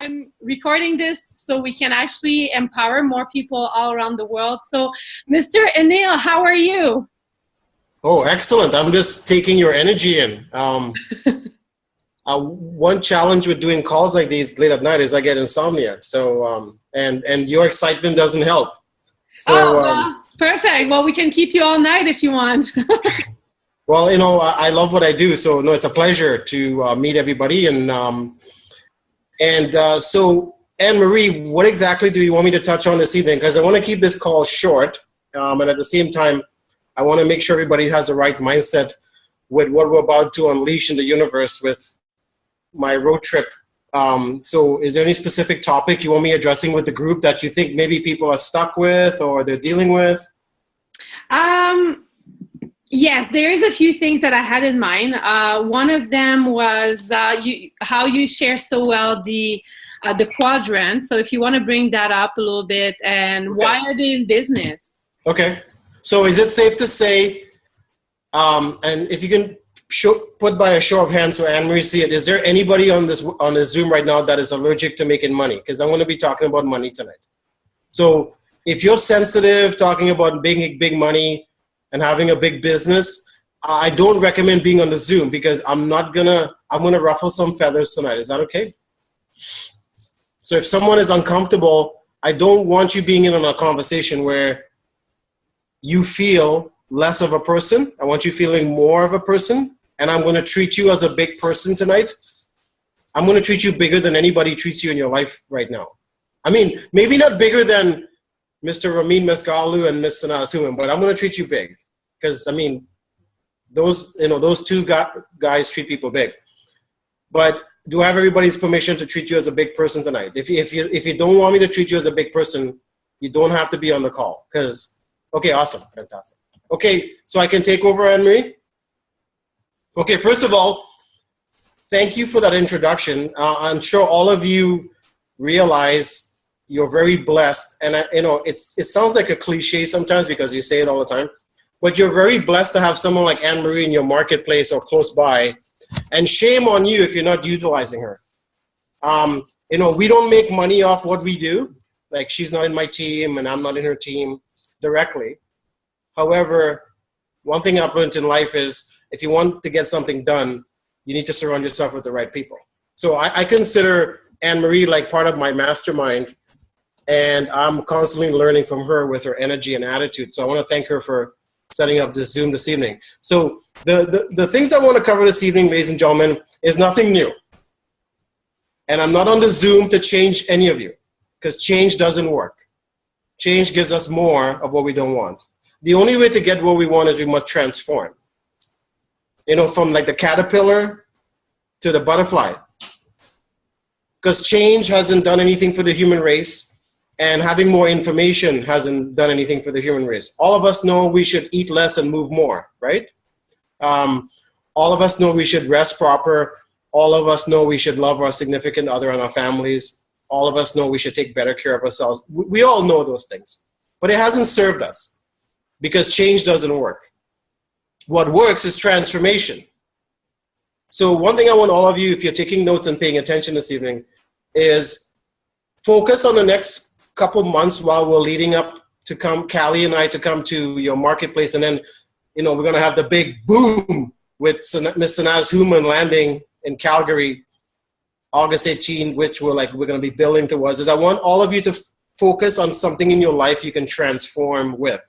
I'm recording this so we can actually empower more people all around the world. So, Mr. Anil, how are you? Oh, excellent. I'm just taking your energy in. One challenge with doing calls like these late at night is I get insomnia. So, and your excitement doesn't help. So, well, perfect. Well, we can keep you all night if you want. Well, I love what I do. So, no, it's a pleasure to meet everybody. So, Anne-Marie, what exactly do you want me to touch on this evening? Because I want to keep this call short. And at the same time, I want to make sure everybody has the right mindset with what we're about to unleash in the universe with my road trip. So is there any specific topic you want me addressing with the group that you think maybe people are stuck with or they're dealing with? Yes, there is a few things that I had in mind. One of them was how you share so well the quadrant. So if you want to bring that up a little bit, and okay, why are they in business? Okay. So is it safe to say, and if you can put by a show of hands so Anne-Marie see it, is there anybody on this Zoom right now that is allergic to making money? Because I'm going to be talking about money tonight. So if you're sensitive, talking about making big money and having a big business, I don't recommend being on the Zoom because I'm going to ruffle some feathers tonight. Is that okay? So if someone is uncomfortable, I don't want you being in on a conversation where you feel less of a person. I want you feeling more of a person. And I'm going to treat you as a big person tonight. I'm going to treat you bigger than anybody treats you in your life right now. I mean, maybe not bigger than Mr. Ramin Mescalu and Ms. Sanaz Human, but I'm going to treat you big. Because, I mean, those two guys treat people big. But do I have everybody's permission to treat you as a big person tonight? If you don't want me to treat you as a big person, you don't have to be on the call. Okay, awesome, fantastic. Okay, so I can take over, Anne-Marie? Okay, first of all, thank you for that introduction. I'm sure all of you realize you're very blessed. And it sounds like a cliche sometimes because you say it all the time. But you're very blessed to have someone like Anne-Marie in your marketplace or close by. And shame on you if you're not utilizing her. We don't make money off what we do. Like she's not in my team and I'm not in her team directly. However, one thing I've learned in life is if you want to get something done, you need to surround yourself with the right people. So I consider Anne-Marie like part of my mastermind, and I'm constantly learning from her with her energy and attitude. So I want to thank her for setting up this Zoom this evening. So the things I want to cover this evening, ladies and gentlemen, is nothing new. And I'm not on the Zoom to change any of you, because change doesn't work. Change gives us more of what we don't want. The only way to get what we want is we must transform. From like the caterpillar to the butterfly. Because change hasn't done anything for the human race, and having more information hasn't done anything for the human race. All of us know we should eat less and move more, right? All of us know we should rest proper. All of us know we should love our significant other and our families. All of us know we should take better care of ourselves. We all know those things. But it hasn't served us because change doesn't work. What works is transformation. So one thing I want all of you, if you're taking notes and paying attention this evening, is focus on the next couple months while we're leading up to Callie and I to come to your marketplace. And then, we're going to have the big boom with Ms. Sanaz Human landing in Calgary, August 18, which we're going to be building towards. Is I want all of you to focus on something in your life you can transform with,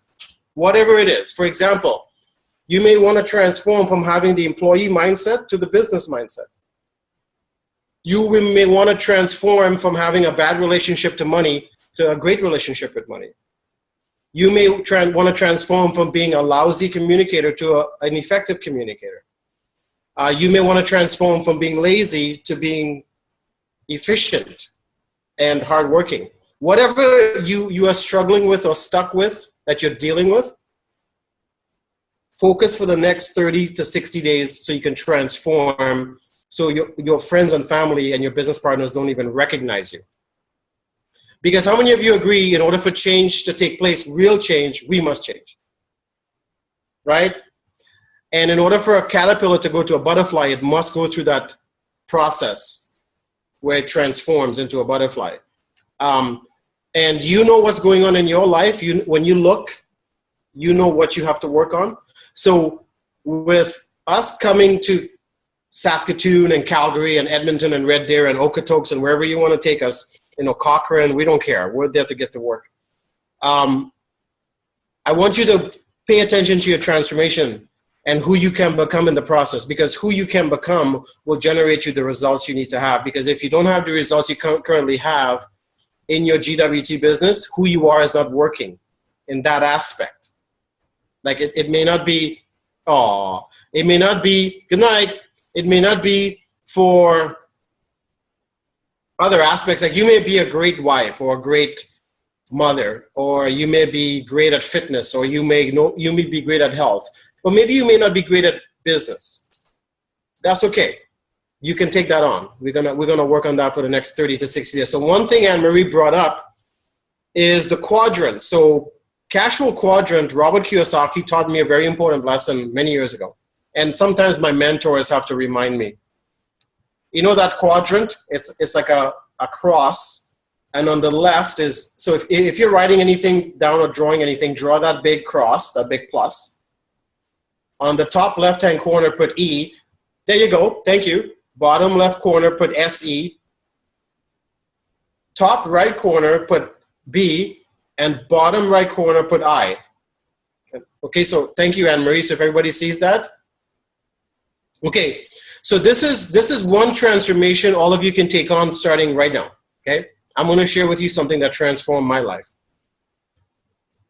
whatever it is. For example, you may want to transform from having the employee mindset to the business mindset. You may want to transform from having a bad relationship to money to a great relationship with money. You may want to transform from being a lousy communicator to an effective communicator. You may want to transform from being lazy to being efficient and hardworking. Whatever you are struggling with or stuck with that you're dealing with, focus for the next 30 to 60 days so you can transform so your friends and family and your business partners don't even recognize you. Because how many of you agree in order for change to take place, real change, we must change, right? And in order for a caterpillar to go to a butterfly, it must go through that process where it transforms into a butterfly. And you know what's going on in your life. When you look, you know what you have to work on. So with us coming to Saskatoon and Calgary and Edmonton and Red Deer and Okotoks and wherever you want to take us, Cochrane, we don't care. We're there to get to work. I want you to pay attention to your transformation and who you can become in the process, because who you can become will generate you the results you need to have. Because if you don't have the results you currently have in your GWT business, who you are is not working in that aspect. Like it may not be, it may not be, good night, it may not be for other aspects. Like you may be a great wife or a great mother, or you may be great at fitness, or you may be great at health, but maybe you may not be great at business. That's okay. You can take that on. We're gonna work on that for the next 30 to 60 days. So one thing Anne-Marie brought up is the quadrant. So cash flow quadrant, Robert Kiyosaki taught me a very important lesson many years ago. And sometimes my mentors have to remind me. You know that quadrant? It's like a cross. And on the left is, so if you're writing anything down or drawing anything, draw that big cross, that big plus. On the top left-hand corner, put E. There you go. Thank you. Bottom left corner, put SE. Top right corner, put B. And bottom right corner, put I. Okay, so thank you, Anne-Marie. So if everybody sees that. Okay, so this is one transformation all of you can take on starting right now. Okay, I'm going to share with you something that transformed my life.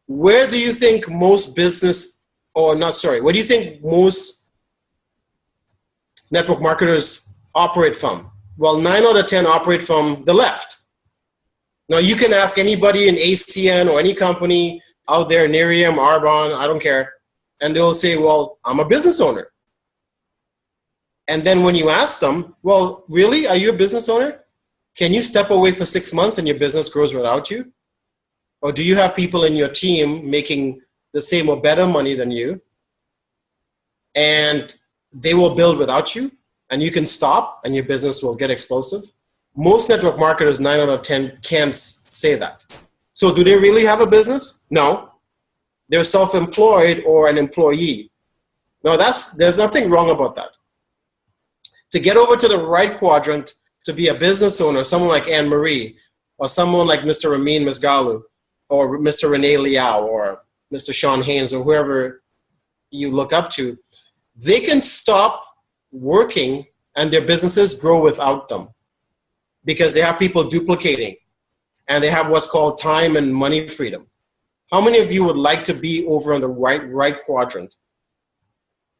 Where do you think most where do you think most network marketers operate from? Well, 9 out of 10 operate from the left. Now, you can ask anybody in ACN or any company out there, Nerium, Arbonne, I don't care, and they'll say, well, I'm a business owner. And then when you ask them, well, really, are you a business owner? Can you step away for 6 months and your business grows without you? Or do you have people in your team making the same or better money than you, and they will build without you, and you can stop and your business will get explosive? Most network marketers, 9 out of 10, can't say that. So do they really have a business? No. They're self-employed or an employee. Now, there's nothing wrong about that. To get over to the right quadrant, to be a business owner, someone like Anne-Marie, or someone like Mr. Ramin Misgalu, or Mr. Rene Liao, or Mr. Sean Haynes, or whoever you look up to, they can stop working and their businesses grow without them because they have people duplicating and they have what's called time and money freedom. How many of you would like to be over on the right quadrant?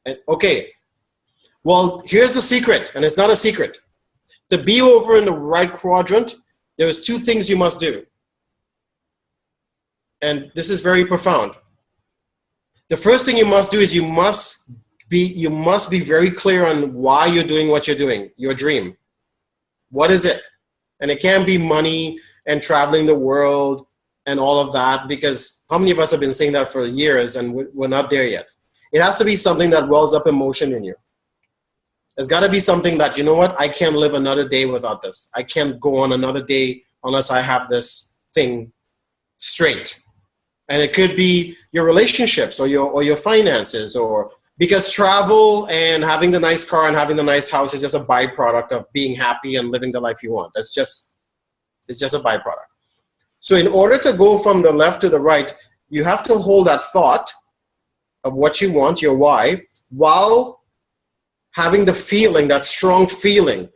And, okay, well, here's the secret, and it's not a secret. To be over in the right quadrant, there's 2 things you must do. And this is very profound. The first thing you must do is you must be very clear on why you're doing what you're doing, your dream. What is it? And it can't be money and traveling the world and all of that, because how many of us have been saying that for years and we're not there yet? It has to be something that wells up emotion in you. There's got to be something that, you know what, I can't live another day without this. I can't go on another day unless I have this thing straight. And it could be your relationships or your finances, or because travel and having the nice car and having the nice house is just a byproduct of being happy and living the life you want. It's just a byproduct. So in order to go from the left to the right, you have to hold that thought of what you want, your why, while having the feeling, that strong feeling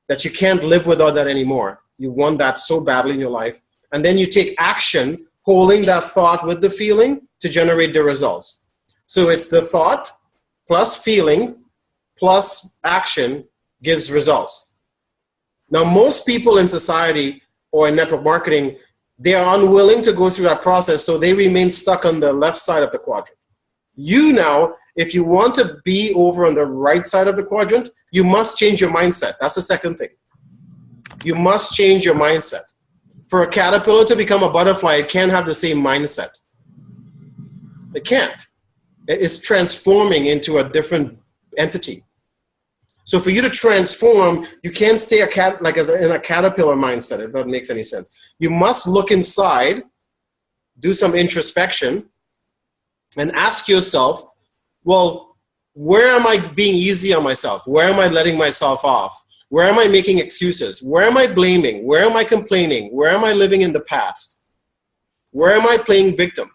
that you can't live without that anymore. You want that so badly in your life. And then you take action, holding that thought with the feeling to generate the results. So it's the thought plus feeling plus action gives results. Now, most people in society or in network marketing, they are unwilling to go through that process, so they remain stuck on the left side of the quadrant. You now, if you want to be over on the right side of the quadrant, you must change your mindset. That's the second thing. You must change your mindset. For a caterpillar to become a butterfly, it can't have the same mindset. It can't. It's transforming into a different entity. So for you to transform, you can't stay in a caterpillar mindset, if that makes any sense. You must look inside, do some introspection, and ask yourself, well, where am I being easy on myself? Where am I letting myself off? Where am I making excuses? Where am I blaming? Where am I complaining? Where am I living in the past? Where am I playing victim?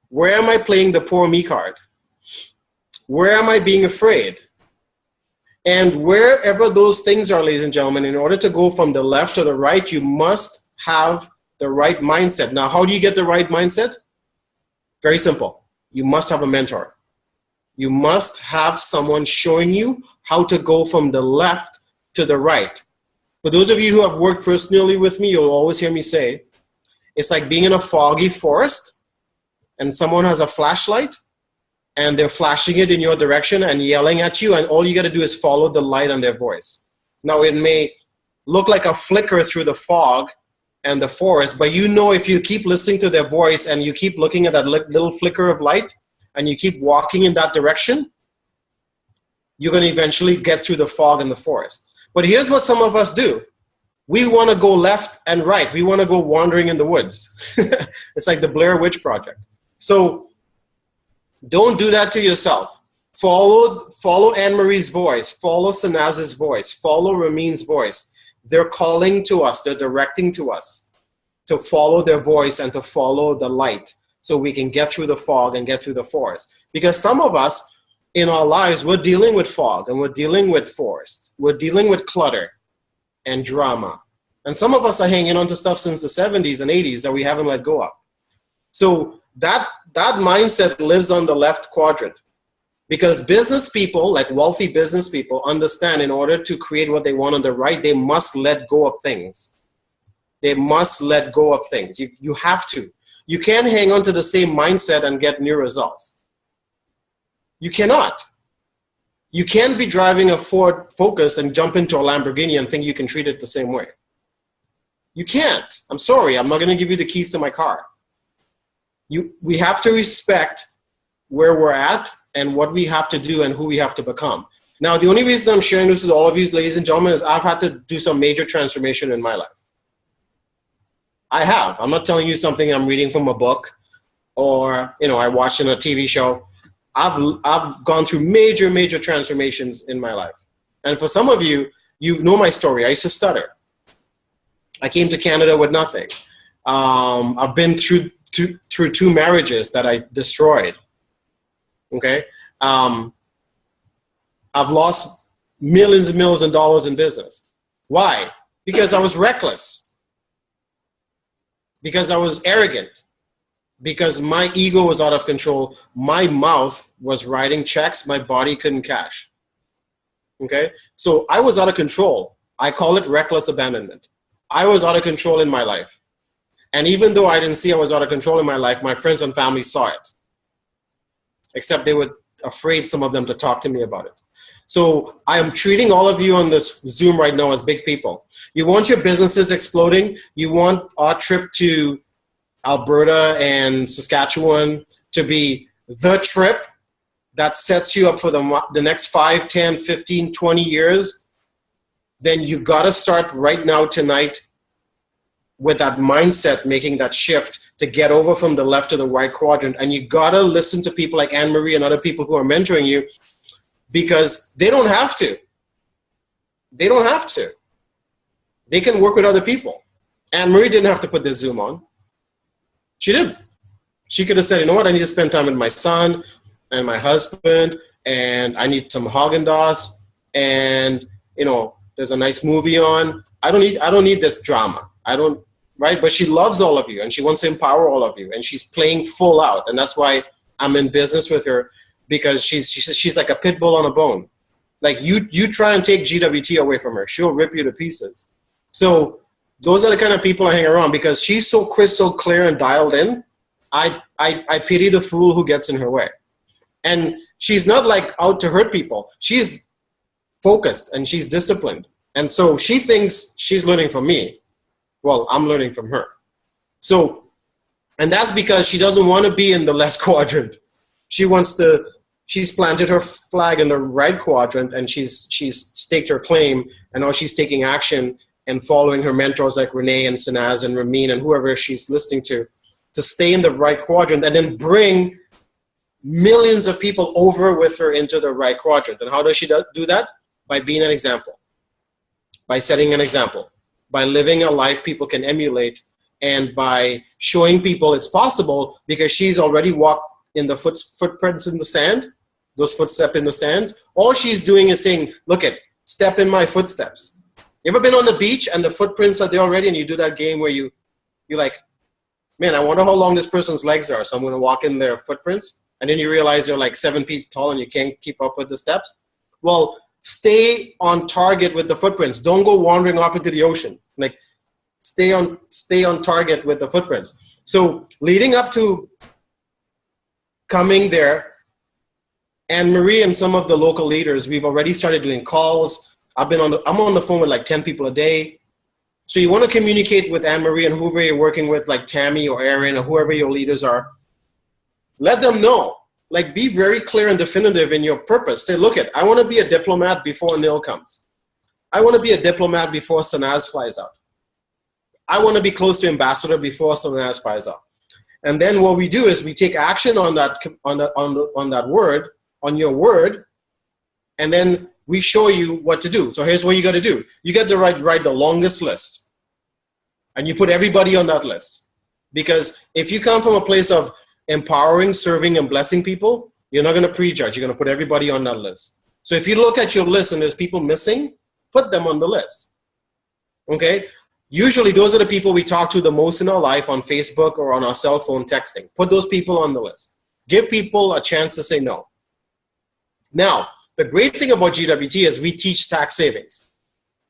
Where am I playing the poor me card? Where am I being afraid? And wherever those things are, ladies and gentlemen, in order to go from the left to the right, you must have the right mindset. Now, how do you get the right mindset? Very simple. You must have a mentor. You must have someone showing you how to go from the left to the right. For those of you who have worked personally with me, you'll always hear me say, it's like being in a foggy forest and someone has a flashlight and they're flashing it in your direction and yelling at you, and all you got to do is follow the light on their voice. Now, it may look like a flicker through the fog and the forest, but you know, if you keep listening to their voice and you keep looking at that little flicker of light and you keep walking in that direction, you're going to eventually get through the fog and the forest. But here's what some of us do. We want to go left and right. We want to go wandering in the woods. It's like the Blair Witch Project. So don't do that to yourself. Follow Anne-Marie's voice. Follow Sanaz's voice. Follow Ramin's voice. They're calling to us. They're directing to us to follow their voice and to follow the light so we can get through the fog and get through the forest. Because some of us in our lives, we're dealing with fog and we're dealing with forest. We're dealing with clutter and drama. And some of us are hanging on to stuff since the 70s and 80s that we haven't let go of. So that mindset lives on the left quadrant, because business people, like wealthy business people, understand in order to create what they want on the right, they must let go of things. They must let go of things. You have to. You can't hang on to the same mindset and get new results. You cannot. You can't be driving a Ford Focus and jump into a Lamborghini and think you can treat it the same way. You can't. I'm sorry. I'm not going to give you the keys to my car. We have to respect where we're at and what we have to do and who we have to become. Now, the only reason I'm sharing this with all of you, ladies and gentlemen, is I've had to do some major transformation in my life. I have. I'm not telling you something I'm reading from a book or, I watched in a TV show. I've gone through major transformations in my life. And for some of you, you know my story. I used to stutter. I came to Canada with nothing. I've been through two marriages that I destroyed. Okay. I've lost millions and millions of dollars in business. Why? Because I was reckless. Because I was arrogant. Because my ego was out of control. My mouth was writing checks my body couldn't cash. Okay. So I was out of control. I call it reckless abandonment. I was out of control in my life. And even though I didn't see I was out of control in my life, my friends and family saw it. Except they were afraid, some of them, to talk to me about it. So I am treating all of you on this Zoom right now as big people. You want your businesses exploding. You want our trip to Alberta and Saskatchewan to be the trip that sets you up for the next 5, 10, 15, 20 years. Then you got to start right now, tonight, with that mindset, making that shift to get over from the left to the right quadrant. And you got to listen to people like Anne-Marie and other people who are mentoring you, because they don't have to. They don't have to. They can work with other people. Anne-Marie didn't have to put this Zoom on. She didn't. She could have said, you know what, I need to spend time with my son and my husband, and I need some Haagen-Dazs, and, there's a nice movie on. I don't need this drama. Right? But she loves all of you and she wants to empower all of you, and she's playing full out. And that's why I'm in business with her, because she's like a pit bull on a bone. Like you try and take GWT away from her, she'll rip you to pieces. So those are the kind of people I hang around, because she's so crystal clear and dialed in. I pity the fool who gets in her way. And she's not like out to hurt people. She's focused and she's disciplined. And so she thinks she's learning from me. Well, I'm learning from her. So, and that's because she doesn't want to be in the left quadrant. She wants to she's planted her flag in the right quadrant, and she's staked her claim, and now she's taking action and following her mentors like Renee and Sanaz and Ramin and whoever she's listening to stay in the right quadrant and then bring millions of people over with her into the right quadrant. And how does she do that? By being an example, by setting an example, by living a life people can emulate, and by showing people it's possible, because she's already walked in the footprints in the sand, those footsteps in the sand. All she's doing is saying, look at, step in my footsteps. You ever been on the beach and the footprints are there already, and you do that game where you're like, man, I wonder how long this person's legs are, so I'm going to walk in their footprints. And then you realize they're like 7 feet tall and you can't keep up with the steps. Well, stay on target with the footprints. Don't go wandering off into the ocean. Like, stay on target with the footprints. So leading up to coming there, Anne Marie and some of the local leaders, we've already started doing calls. I'm on the phone with like 10 people a day. So you want to communicate with Anne Marie and whoever you're working with, like Tammy or Aaron or whoever your leaders are. Let them know. Like, be very clear and definitive in your purpose. Say, look, I want to be a diplomat before Anil comes. I want to be a diplomat before Sanaz flies out. I want to be close to ambassador before Sanaz flies out. And then what we do is we take action on that word, on your word, and then we show you what to do. So here's what you got to do. You got to write the longest list, and you put everybody on that list. Because if you come from a place of empowering, serving, and blessing people, you're not going to prejudge. You're going to put everybody on that list. So if you look at your list and there's people missing, put them on the list. Okay? Usually those are the people we talk to the most in our life on Facebook or on our cell phone texting. Put those people on the list. Give people a chance to say no. Now, the great thing about GWT is we teach tax savings.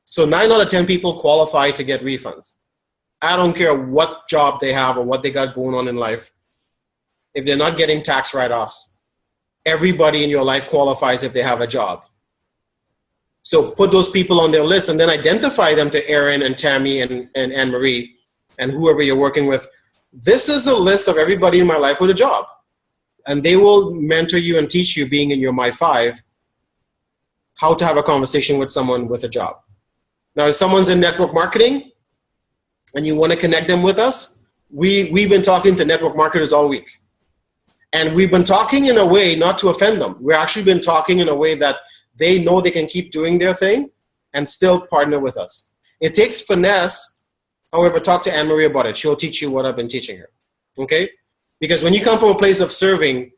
So 9 out of 10 people qualify to get refunds. I don't care what job they have or what they got going on in life. If they're not getting tax write-offs, everybody in your life qualifies if they have a job. So put those people on their list and then identify them to Aaron and Tammy and Anne-Marie and whoever you're working with. This is a list of everybody in my life with a job. And they will mentor you and teach you, being in your My 5, how to have a conversation with someone with a job. Now, if someone's in network marketing and you want to connect them with us, we've been talking to network marketers all week. And we've been talking in a way not to offend them. We've actually been talking in a way that they know they can keep doing their thing and still partner with us. It takes finesse. However, talk to Anne-Marie about it. She'll teach you what I've been teaching her. Okay? Because when you come from a place of serving,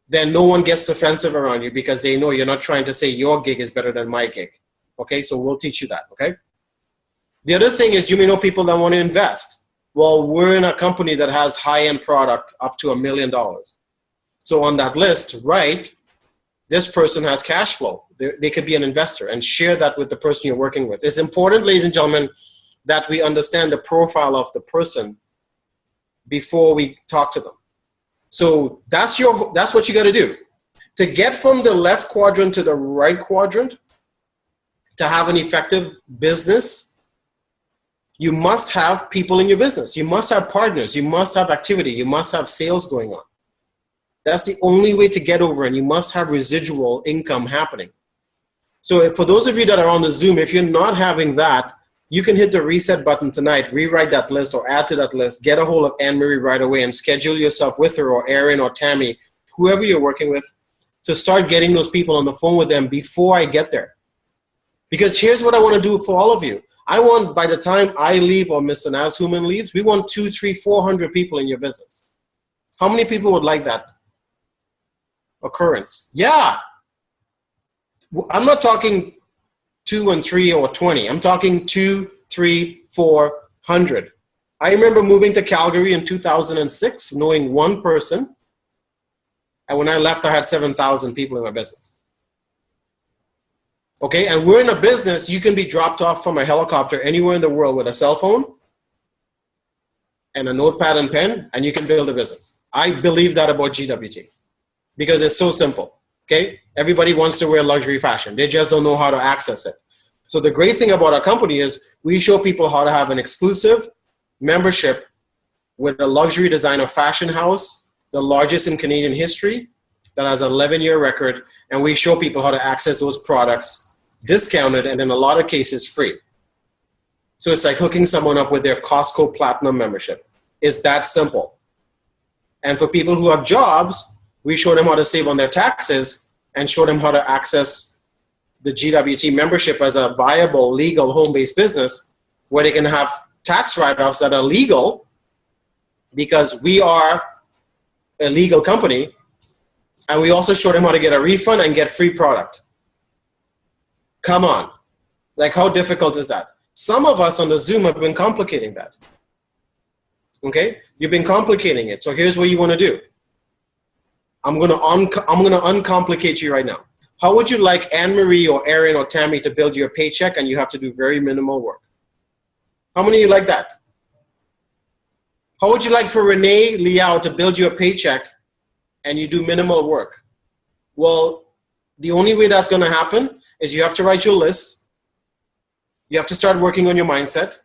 then no one gets defensive around you because they know you're not trying to say your gig is better than my gig. Okay? So we'll teach you that. Okay? The other thing is, you may know people that want to invest. Well, we're in a company that has high-end product up to $1 million. So on that list, right, this person has cash flow. They could be an investor, and share that with the person you're working with. It's important, ladies and gentlemen, that we understand the profile of the person before we talk to them. So that's what you got to do. To get from the left quadrant to the right quadrant, to have an effective business, you must have people in your business. You must have partners. You must have activity. You must have sales going on. That's the only way to get over, and you must have residual income happening. So for those of you that are on the Zoom, if you're not having that, you can hit the reset button tonight, rewrite that list or add to that list, get a hold of Anne-Marie right away and schedule yourself with her or Aaron or Tammy, whoever you're working with, to start getting those people on the phone with them before I get there. Because here's what I want to do for all of you. I want, by the time I leave or Ms. Sanaz leaves, we want 200, 300, 400 people in your business. How many people would like that occurrence? Yeah. I'm not talking 2 and 3 or 20. I'm talking 2, 3, 400. I remember moving to Calgary in 2006, knowing one person. And when I left, I had 7,000 people in my business. Okay, and we're in a business, you can be dropped off from a helicopter anywhere in the world with a cell phone and a notepad and pen, and you can build a business. I believe that about GWT because it's so simple. Okay, everybody wants to wear luxury fashion. They just don't know how to access it. So the great thing about our company is we show people how to have an exclusive membership with a luxury designer fashion house, the largest in Canadian history, that has an 11-year record, and we show people how to access those products discounted and in a lot of cases free. So it's like hooking someone up with their Costco Platinum membership. It's that simple. And for people who have jobs, we show them how to save on their taxes and show them how to access the GWT membership as a viable, legal, home-based business where they can have tax write-offs that are legal because we are a legal company, and we also show them how to get a refund and get free product. Come on. Like, how difficult is that? Some of us on the Zoom have been complicating that. Okay? You've been complicating it. So here's what you want to do. I'm gonna uncomplicate you right now. How would you like Anne-Marie or Erin or Tammy to build you a paycheck and you have to do very minimal work? How many of you like that? How would you like for Renee Liao to build you a paycheck and you do minimal work? Well, the only way that's gonna happen is you have to write your list, you have to start working on your mindset,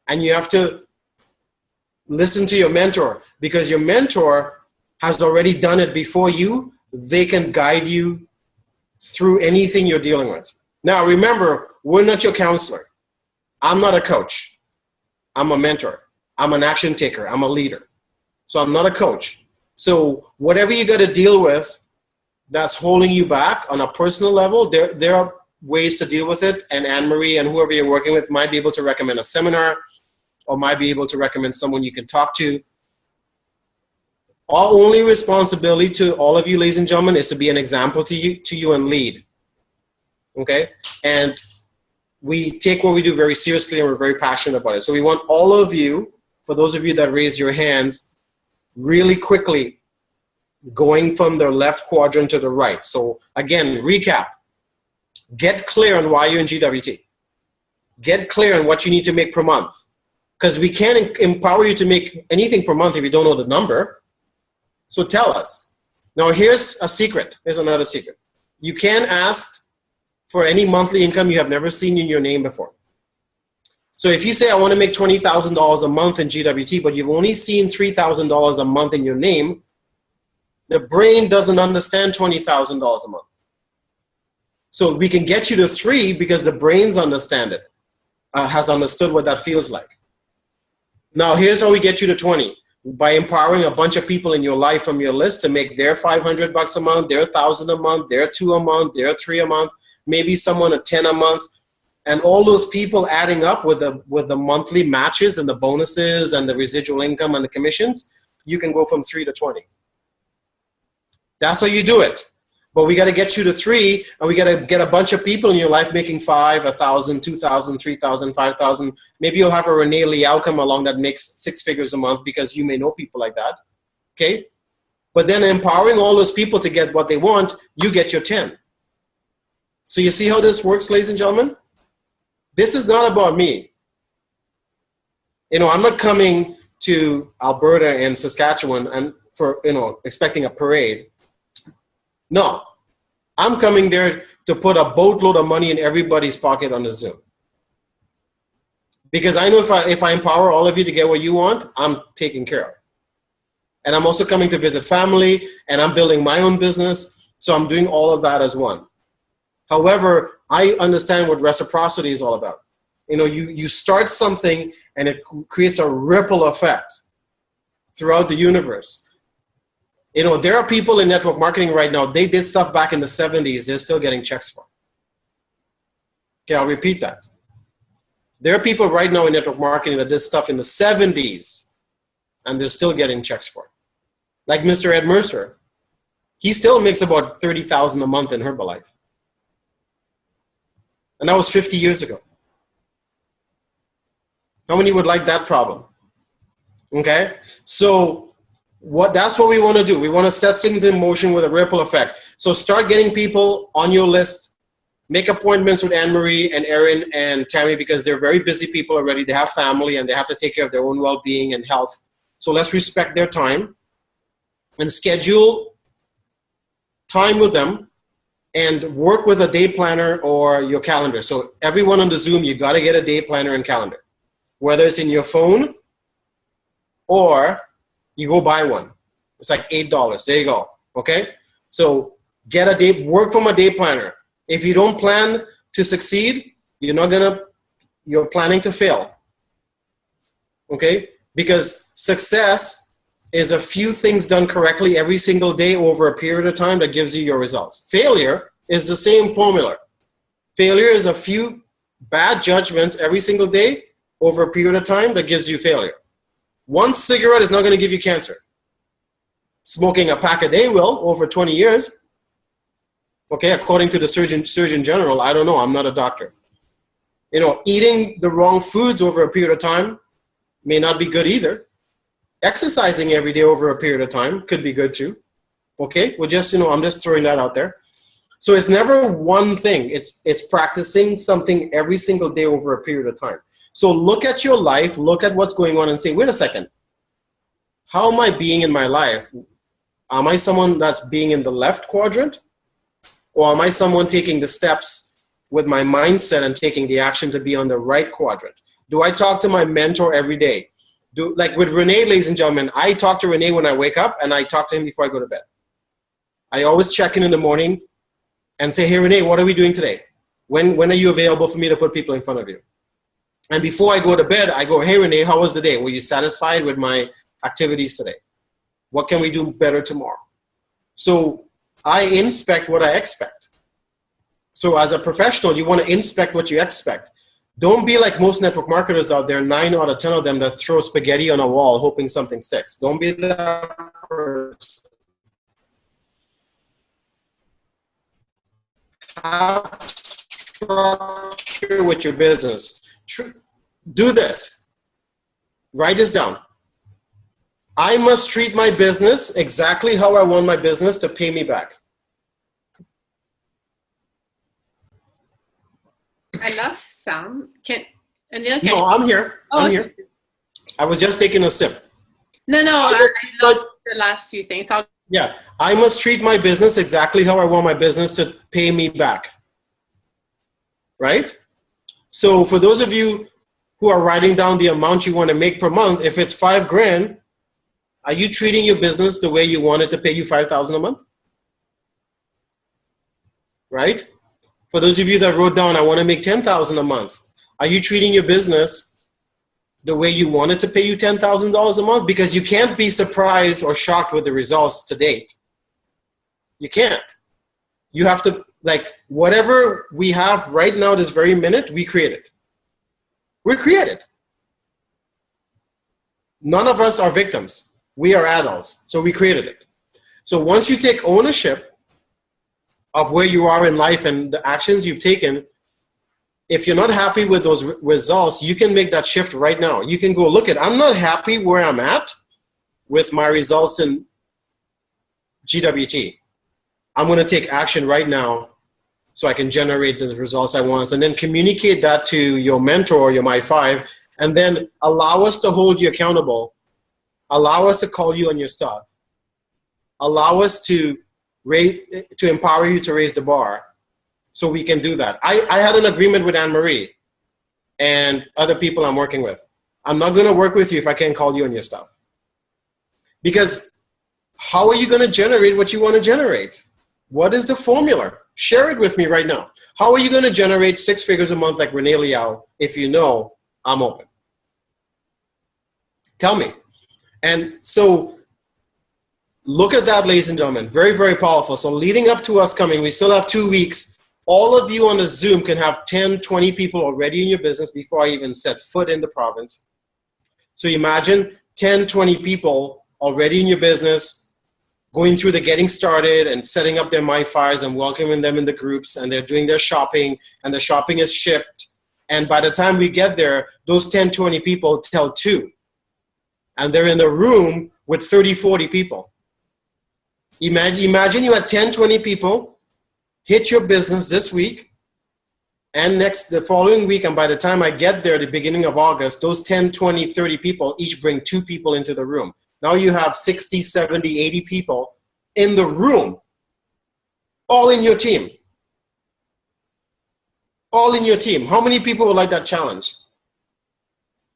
and you have to listen to your mentor, because your mentor has already done it before you. They can guide you through anything you're dealing with. Now, remember, we're not your counselor. I'm not a coach. I'm a mentor. I'm an action taker. I'm a leader. So I'm not a coach. So whatever you got to deal with that's holding you back on a personal level, there are ways to deal with it. And Anne-Marie and whoever you're working with might be able to recommend a seminar or might be able to recommend someone you can talk to. Our only responsibility to all of you, ladies and gentlemen, is to be an example to you and lead. Okay? And we take what we do very seriously, and we're very passionate about it. So we want all of you, for those of you that raised your hands, really quickly going from the left quadrant to the right. So again, recap. Get clear on why you're in GWT. Get clear on what you need to make per month. Because we can't empower you to make anything per month if you don't know the number. So tell us. Now here's a secret. Here's another secret. You can ask for any monthly income you have never seen in your name before. So if you say, I want to make $20,000 a month in GWT, but you've only seen $3,000 a month in your name, the brain doesn't understand $20,000 a month. So we can get you to 3 because the brains understand it, has understood what that feels like. Now here's how we get you to 20. By empowering a bunch of people in your life from your list to make their $500 a month, their $1,000 a month, their $2 a month, their $3 a month, maybe someone a $10 a month, and all those people adding up with the monthly matches and the bonuses and the residual income and the commissions, you can go from 3 to 20. That's how you do it. But we got to get you to 3, and we got to get a bunch of people in your life making 5, 1,000, 2,000, 3,000, 5,000. Maybe you'll have a Renee Liao come along that makes 6 figures a month because you may know people like that. Okay? But then empowering all those people to get what they want, you get your 10. So you see how this works, ladies and gentlemen? This is not about me. You know, I'm not coming to Alberta and Saskatchewan and for, expecting a parade. No, I'm coming there to put a boatload of money in everybody's pocket on the Zoom. Because I know if I empower all of you to get what you want, I'm taken care of. And I'm also coming to visit family, and I'm building my own business, so I'm doing all of that as one. However, I understand what reciprocity is all about. You know, you start something, and it creates a ripple effect throughout the universe. You know, there are people in network marketing right now, they did stuff back in the 70s, they're still getting checks for. Okay, I'll repeat that. There are people right now in network marketing that did stuff in the 70s, and they're still getting checks for. Like Mr. Ed Mercer. He still makes about $30,000 a month in Herbalife. And that was 50 years ago. How many would like that problem? Okay, so that's what we want to do. We want to set things in motion with a ripple effect. So start getting people on your list. Make appointments with Anne-Marie and Erin and Tammy because they're very busy people already. They have family and they have to take care of their own well-being and health. So let's respect their time and schedule time with them and work with a day planner or your calendar. So everyone on the Zoom, you got to get a day planner and calendar, whether it's in your phone or you go buy one. It's like $8. There you go. Okay? So get a day, work from a day planner. If you don't plan to succeed, you're planning to fail. Okay? Because success is a few things done correctly every single day over a period of time that gives you your results. Failure is the same formula. Failure is a few bad judgments every single day over a period of time that gives you failure. One cigarette is not going to give you cancer. Smoking a pack a day will over 20 years. Okay, according to the Surgeon General, I don't know, I'm not a doctor. Eating the wrong foods over a period of time may not be good either. Exercising every day over a period of time could be good too. Okay, I'm just throwing that out there. So it's never one thing. It's practicing something every single day over a period of time. So look at your life, look at what's going on and say, wait a second, how am I being in my life? Am I someone that's being in the left quadrant? Or am I someone taking the steps with my mindset and taking the action to be on the right quadrant? Do I talk to my mentor every day? Like with Renee, ladies and gentlemen, I talk to Renee when I wake up and I talk to him before I go to bed. I always check in the morning and say, hey, Renee, what are we doing today? When are you available for me to put people in front of you? And before I go to bed, I go, hey, Renee, how was the day? Were you satisfied with my activities today? What can we do better tomorrow? So I inspect what I expect. So as a professional, you want to inspect what you expect. Don't be like most network marketers out there, 9 out of 10 of them that throw spaghetti on a wall hoping something sticks. Don't be that person. Have structure with your business. Do this. Write this down. I must treat my business exactly how I want my business to pay me back. I lost sound. Anil, No, I'm here. Oh, I'm here. I was just taking a sip. No, I lost the last few things. Yeah, I must treat my business exactly how I want my business to pay me back. Right? So for those of you who are writing down the amount you want to make per month, if it's $5,000, are you treating your business the way you want it to pay you $5,000 a month? Right? For those of you that wrote down, I want to make $10,000 a month. Are you treating your business the way you want it to pay you $10,000 a month? Because you can't be surprised or shocked with the results to date. You can't. You have to, whatever we have right now, this very minute, we created. We're created. None of us are victims. We are adults, so we created it. So once you take ownership of where you are in life and the actions you've taken, if you're not happy with those results, you can make that shift right now. You can go, look I'm not happy where I'm at with my results in GWT. I'm going to take action right now so I can generate the results I want. And then communicate that to your mentor, your My5, and then allow us to hold you accountable. Allow us to call you on your stuff. Allow us to empower you to raise the bar so we can do that. I had an agreement with Anne-Marie and other people I'm working with. I'm not going to work with you if I can't call you on your stuff. Because how are you going to generate what you want to generate? What is the formula? Share it with me right now. How are you going to generate 6 figures a month like Renee Liao if you know I'm open? Tell me. And so look at that, ladies and gentlemen. Very, very powerful. So leading up to us coming, we still have 2 weeks. All of you on the Zoom can have 10, 20 people already in your business before I even set foot in the province. So imagine 10, 20 people already in your business going through the getting started and setting up their MyFires and welcoming them in the groups, and they're doing their shopping and the shopping is shipped. And by the time we get there, those 10, 20 people tell 2. And they're in the room with 30, 40 people. Imagine you had 10, 20 people hit your business this week and the following week, and by the time I get there, the beginning of August, those 10, 20, 30 people each bring 2 people into the room. Now you have 60, 70, 80 people in the room, all in your team. All in your team. How many people would like that challenge?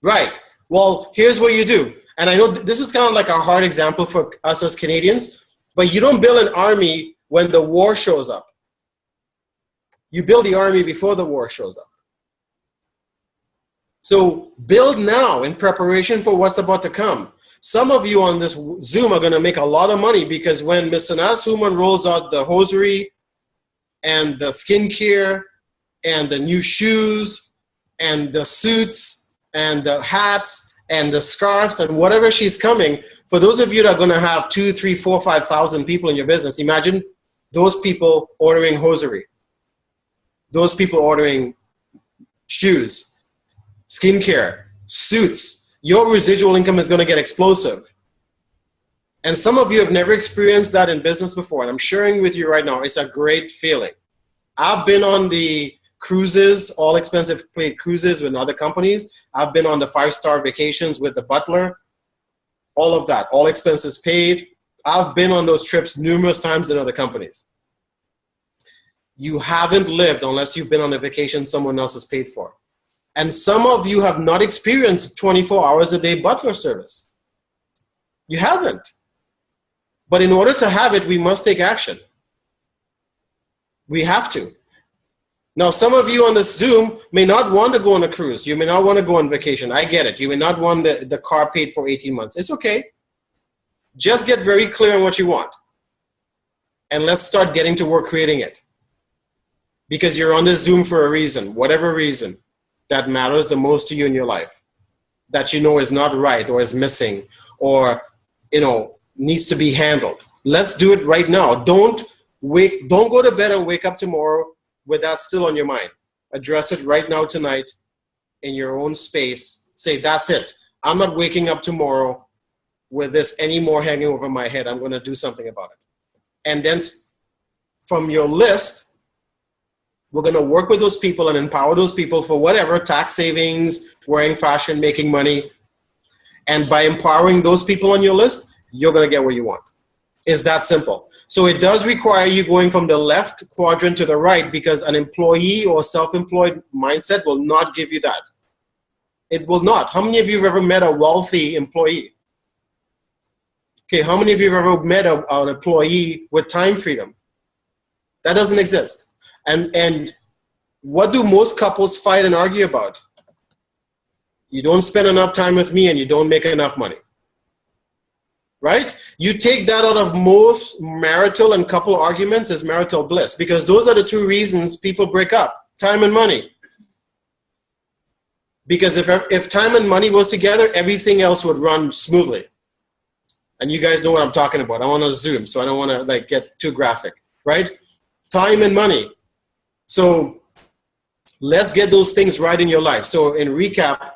Right. Well, here's what you do. And I know this is kind of like a hard example for us as Canadians, but you don't build an army when the war shows up. You build the army before the war shows up. So build now in preparation for what's about to come. Some of you on this Zoom are going to make a lot of money because when Ms. Sanaz Human rolls out the hosiery and the skincare and the new shoes and the suits and the hats and the scarves and whatever she's coming, for those of you that are going to have 2, 3, 4, 5,000 people in your business, imagine those people ordering hosiery, those people ordering shoes, skincare, suits. Your residual income is going to get explosive. And some of you have never experienced that in business before, and I'm sharing with you right now. It's a great feeling. I've been on the cruises, all expensive paid cruises with other companies. I've been on the 5-star vacations with the butler. All of that, all expenses paid. I've been on those trips numerous times in other companies. You haven't lived unless you've been on a vacation someone else has paid for. And some of you have not experienced 24 hours a day butler service. You haven't. But in order to have it, we must take action. We have to. Now, some of you on this Zoom may not want to go on a cruise. You may not want to go on vacation. I get it. You may not want the car paid for 18 months. It's okay. Just get very clear on what you want. And let's start getting to work creating it. Because you're on this Zoom for a reason, whatever reason that matters the most to you in your life, that you know is not right or is missing or, needs to be handled. Let's do it right now. Don't go to bed and wake up tomorrow with that still on your mind. Address it right now tonight in your own space. Say, that's it. I'm not waking up tomorrow with this anymore hanging over my head. I'm going to do something about it. And then from your list, we're going to work with those people and empower those people for whatever, tax savings, wearing fashion, making money. And by empowering those people on your list, you're going to get where you want. It's that simple. So it does require you going from the left quadrant to the right because an employee or self-employed mindset will not give you that. It will not. How many of you have ever met a wealthy employee? Okay, how many of you have ever met an employee with time freedom? That doesn't exist. And what do most couples fight and argue about? You don't spend enough time with me and you don't make enough money. Right? You take that out of most marital and couple arguments as marital bliss because those are the two reasons people break up, time and money. Because if time and money was together, everything else would run smoothly. And you guys know what I'm talking about. I'm on a Zoom, so I don't want to get too graphic, right? Time and money. So let's get those things right in your life. So in recap,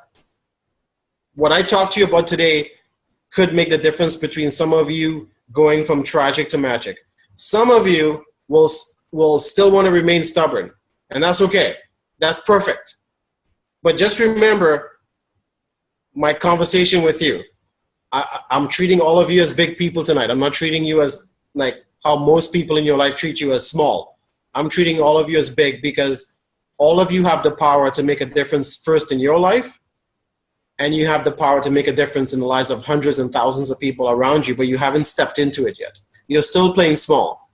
what I talked to you about today could make the difference between some of you going from tragic to magic. Some of you will still want to remain stubborn, and that's okay. That's perfect. But just remember my conversation with you. I'm treating all of you as big people tonight. I'm not treating you as like how most people in your life treat you as small. I'm treating all of you as big because all of you have the power to make a difference first in your life, and you have the power to make a difference in the lives of hundreds and thousands of people around you, but you haven't stepped into it yet. You're still playing small.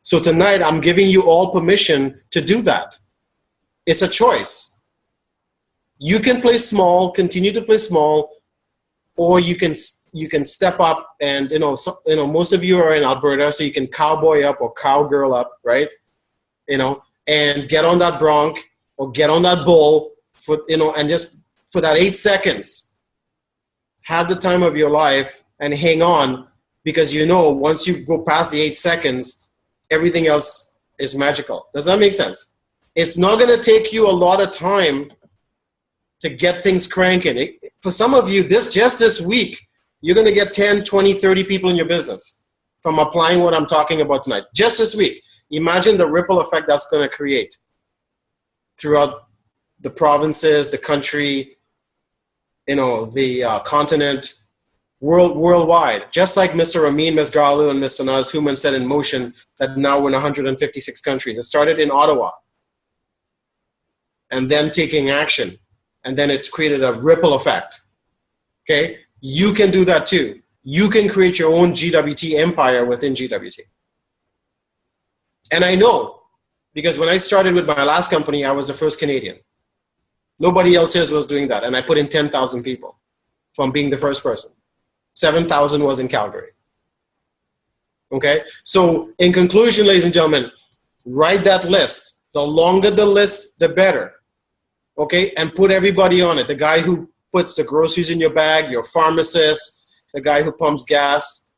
So tonight, I'm giving you all permission to do that. It's a choice. You can play small, continue to play small, or you can step up and, most of you are in Alberta, so you can cowboy up or cowgirl up, right? And get on that bronc or get on that bull and just for that 8 seconds, have the time of your life and hang on because once you go past the 8 seconds, everything else is magical. Does that make sense? It's not going to take you a lot of time to get things cranking. For some of you, just this week, you're going to get 10, 20, 30 people in your business from applying what I'm talking about tonight. Just this week. Imagine the ripple effect that's going to create throughout the provinces, the country, the continent, worldwide. Just like Mr. Amin Mesgarlu and Ms. Sanaz Human set in motion that now we're in 156 countries. It started in Ottawa and then taking action. And then it's created a ripple effect. Okay? You can do that too. You can create your own GWT empire within GWT. And I know, because when I started with my last company, I was the first Canadian. Nobody else here was doing that. And I put in 10,000 people from being the first person. 7,000 was in Calgary. Okay? So in conclusion, ladies and gentlemen, write that list. The longer the list, the better. Okay? And put everybody on it. The guy who puts the groceries in your bag, your pharmacist, the guy who pumps gas,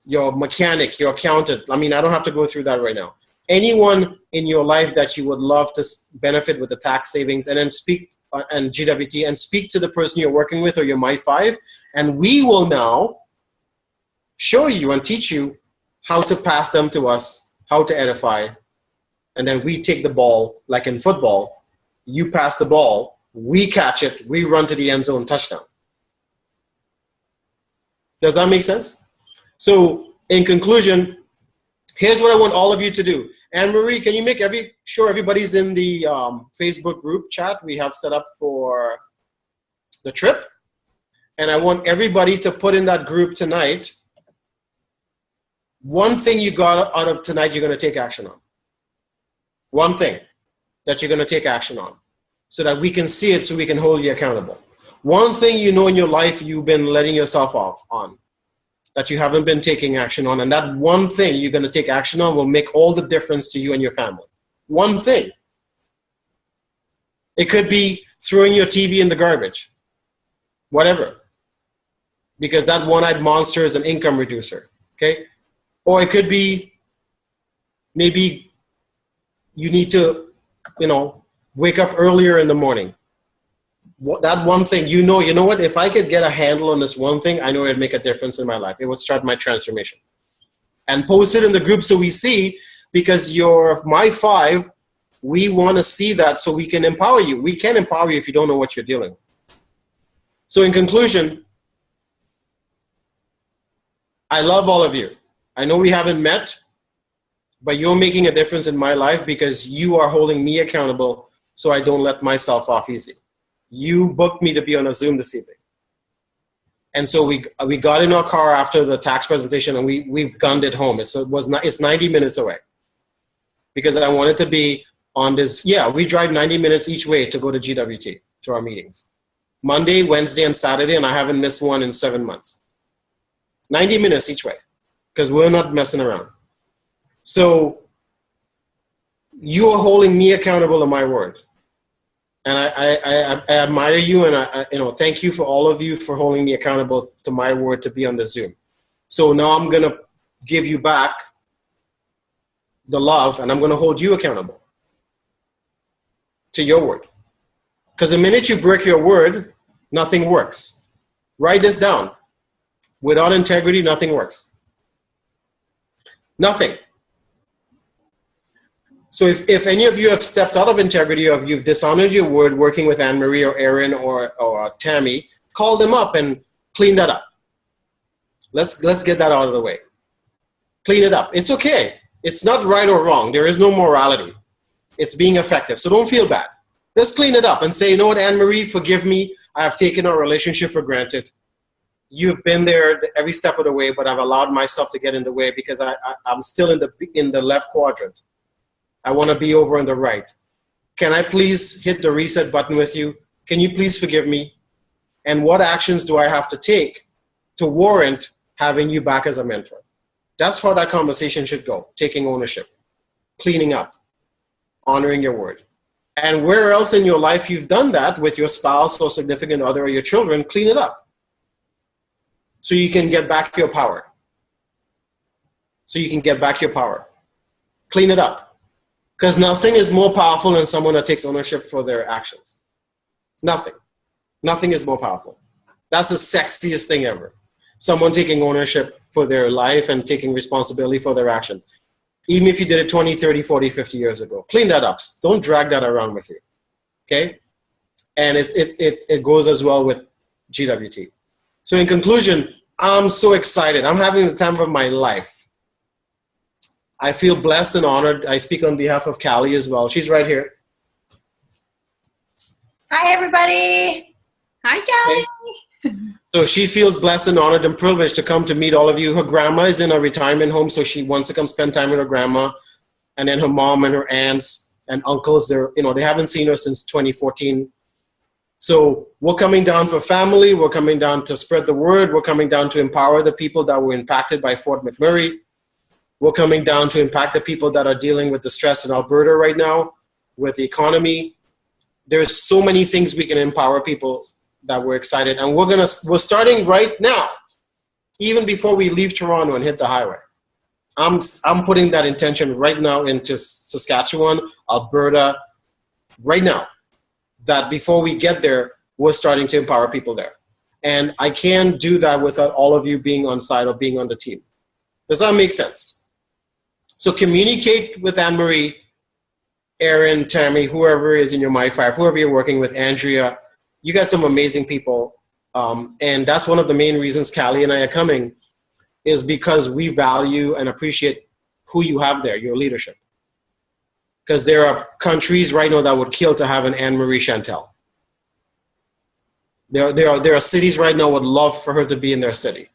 your mechanic, your accountant. I mean, I don't have to go through that right now. Anyone in your life that you would love to benefit with the tax savings, and then speak and GWT, and speak to the person you're working with or your My5, and we will now show you and teach you how to pass them to us, how to edify, and then we take the ball, like in football, you pass the ball, we catch it, we run to the end zone, touchdown. Does that make sense? So in conclusion, here's what I want all of you to do. Anne-Marie, can you make sure everybody's in the Facebook group chat we have set up for the trip? And I want everybody to put in that group tonight one thing you got out of tonight you're going to take action on. One thing that you're going to take action on so that we can see it, so we can hold you accountable. One thing you know in your life you've been letting yourself off on, that you haven't been taking action on, and that one thing you're going to take action on will make all the difference to you and your family. One thing. It could be throwing your TV in the garbage. Whatever. Because that one-eyed monster is an income reducer. Okay? Or it could be maybe you need to, wake up earlier in the morning. That one thing, you know what, if I could get a handle on this one thing, I know it'd make a difference in my life. It would start my transformation. And post it in the group so we see, because you're My5, we want to see that so we can empower you. We can't empower you if you don't know what you're dealing with. So in conclusion, I love all of you. I know we haven't met, but you're making a difference in my life because you are holding me accountable so I don't let myself off easy. You booked me to be on a Zoom this evening. And so we got in our car after the tax presentation and we gunned it home. It's 90 minutes away. Because I wanted to be on this, we drive 90 minutes each way to go to GWT, to our meetings. Monday, Wednesday, and Saturday, and I haven't missed one in 7 months. 90 minutes each way, because we're not messing around. So you are holding me accountable to my word. And I admire you, and I thank you for all of you for holding me accountable to my word to be on the Zoom. So now I'm going to give you back the love, and I'm going to hold you accountable to your word. Because the minute you break your word, nothing works. Write this down. Without integrity, nothing works. Nothing. So if any of you have stepped out of integrity, or if you've dishonored your word working with Anne-Marie or Erin or Tammy, call them up and clean that up. Let's get that out of the way. Clean it up. It's okay. It's not right or wrong. There is no morality. It's being effective. So don't feel bad. Let's clean it up and say, you know what, Anne-Marie, forgive me. I have taken our relationship for granted. You've been there every step of the way, but I've allowed myself to get in the way because I'm still in the left quadrant. I want to be over on the right. Can I please hit the reset button with you? Can you please forgive me? And what actions do I have to take to warrant having you back as a mentor? That's how that conversation should go. Taking ownership, cleaning up, honoring your word. And where else in your life you've done that with your spouse or significant other or your children, clean it up. So you can get back your power. Clean it up. Because nothing is more powerful than someone that takes ownership for their actions. Nothing. Nothing is more powerful. That's the sexiest thing ever. Someone taking ownership for their life and taking responsibility for their actions. Even if you did it 20, 30, 40, 50 years ago. Clean that up. Don't drag that around with you. Okay? And it goes as well with GWT. So in conclusion, I'm so excited. I'm having the time of my life. I feel blessed and honored. I speak on behalf of Callie as well. She's right here. Hi, everybody. Hi, Callie. Okay. So she feels blessed and honored and privileged to come to meet all of you. Her grandma is in a retirement home, so she wants to come spend time with her grandma. And then her mom and her aunts and uncles, they haven't seen her since 2014. So we're coming down for family. We're coming down to spread the word. We're coming down to empower the people that were impacted by Fort McMurray. We're coming down to impact the people that are dealing with the stress in Alberta right now with the economy. There's so many things we can empower people that we're excited. And we're starting right now, even before we leave Toronto and hit the highway. I'm putting that intention right now into Saskatchewan, Alberta, right now, that before we get there, we're starting to empower people there. And I can't do that without all of you being on side or being on the team. Does that make sense? So communicate with Anne-Marie, Aaron, Tammy, whoever is in your My5, whoever you're working with, Andrea. You got some amazing people. And that's one of the main reasons Callie and I are coming, is because we value and appreciate who you have there, your leadership. Because there are countries right now that would kill to have an Anne-Marie Chantel. There are cities right now would love for her to be in their city.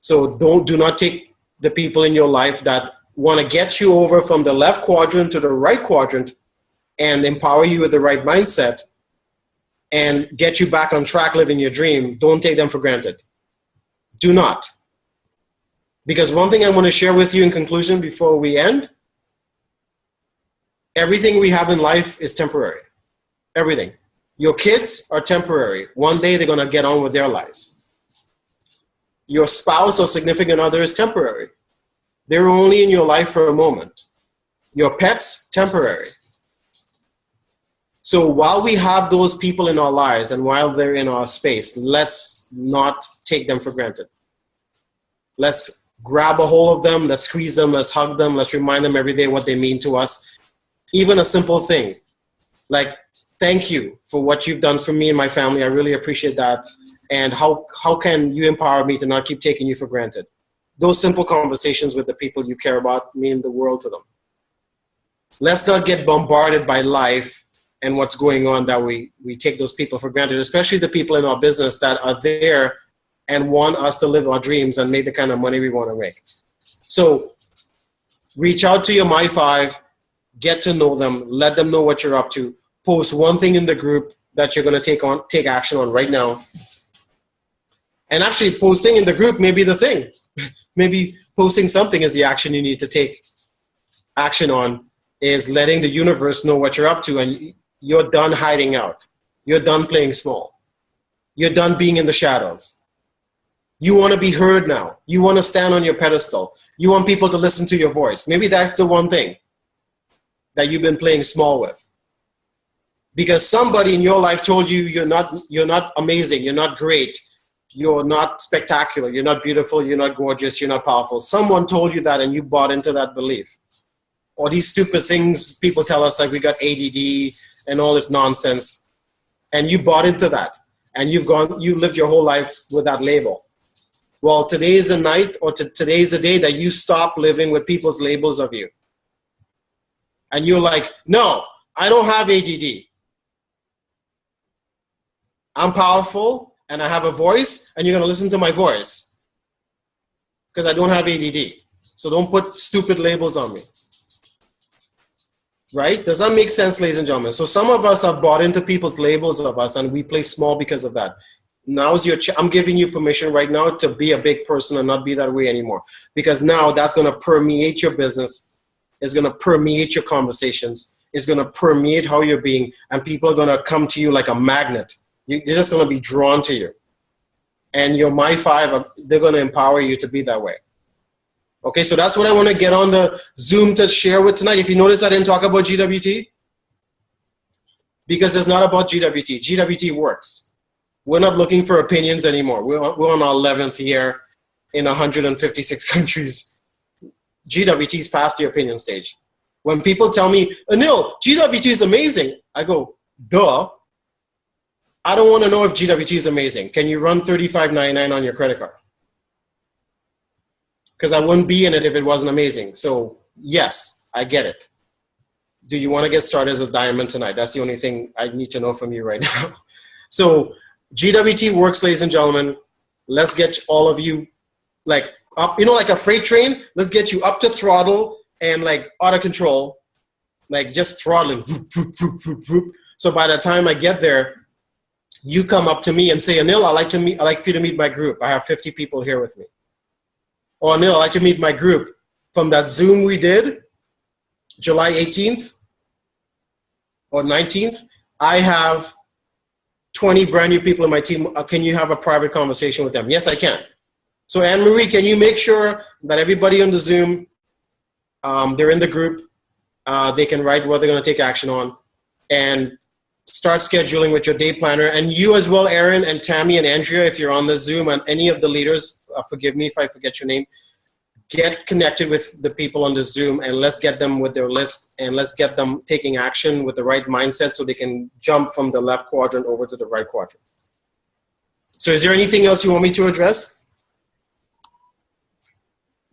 So do not take the people in your life that want to get you over from the left quadrant to the right quadrant and empower you with the right mindset and get you back on track living your dream. Don't take them for granted. Do not. Because one thing I want to share with you in conclusion before we end, everything we have in life is temporary. Everything. Your kids are temporary. One day they're going to get on with their lives. Your spouse or significant other is temporary. They're only in your life for a moment. Your pets, temporary. So while we have those people in our lives and while they're in our space, let's not take them for granted. Let's grab a hold of them, let's squeeze them, let's hug them, let's remind them every day what they mean to us. Even a simple thing, like, thank you for what you've done for me and my family. I really appreciate that. And how can you empower me to not keep taking you for granted? Those simple conversations with the people you care about mean the world to them. Let's not get bombarded by life and what's going on that we take those people for granted, especially the people in our business that are there and want us to live our dreams and make the kind of money we want to make. So reach out to your My5, get to know them, let them know what you're up to, post one thing in the group that you're going to take action on right now. And actually posting in the group may be the thing. Maybe posting something is the action you need to take action on, is letting the universe know what you're up to, and you're done hiding out. You're done playing small. You're done being in the shadows. You want to be heard now. You want to stand on your pedestal. You want people to listen to your voice. Maybe that's the one thing that you've been playing small with. Because somebody in your life told you you're not amazing, you're not great, you're not spectacular, you're not beautiful, you're not gorgeous, you're not powerful. Someone told you that and you bought into that belief. Or these stupid things people tell us, like we got ADD and all this nonsense. And you bought into that. And you lived your whole life with that label. Well, today is a night, or today is a day that you stop living with people's labels of you. And you're like, no, I don't have ADD. I'm powerful and I have a voice, and you're going to listen to my voice because I don't have ADD. So don't put stupid labels on me. Right? Does that make sense, ladies and gentlemen? So some of us have bought into people's labels of us, and we play small because of that. Now's your I'm giving you permission right now to be a big person and not be that way anymore. Because now that's going to permeate your business. It's going to permeate your conversations. It's going to permeate how you're being, and people are going to come to you like a magnet. You're just going to be drawn to you. And your My5, they're going to empower you to be that way. Okay, so that's what I want to get on the Zoom to share with tonight. If you notice, I didn't talk about GWT. Because it's not about GWT. GWT works. We're not looking for opinions anymore. We're on our 11th year in 156 countries. GWT's past the opinion stage. When people tell me, Anil, GWT is amazing, I go, duh. I don't want to know if GWT is amazing. Can you run $35.99 on your credit card? Because I wouldn't be in it if it wasn't amazing. So yes, I get it. Do you want to get started as a diamond tonight? That's the only thing I need to know from you right now. So GWT works, ladies and gentlemen. Let's get all of you like up, like a freight train. Let's get you up to throttle and like out of control, like just throttling. So by the time I get there, you come up to me and say, Anil, I'd like for you to meet my group. I have 50 people here with me. Or Anil, I'd like to meet my group. From that Zoom we did, July 18th or 19th, I have 20 brand new people in my team. Can you have a private conversation with them? Yes, I can. So Anne-Marie, can you make sure that everybody on the Zoom, they're in the group, they can write what they're going to take action on, and start scheduling with your day planner. And you as well, Aaron and Tammy and Andrea, if you're on the Zoom, and any of the leaders, forgive me if I forget your name, get connected with the people on the Zoom, and let's get them with their list, and let's get them taking action with the right mindset so they can jump from the left quadrant over to the right quadrant. So is there anything else you want me to address?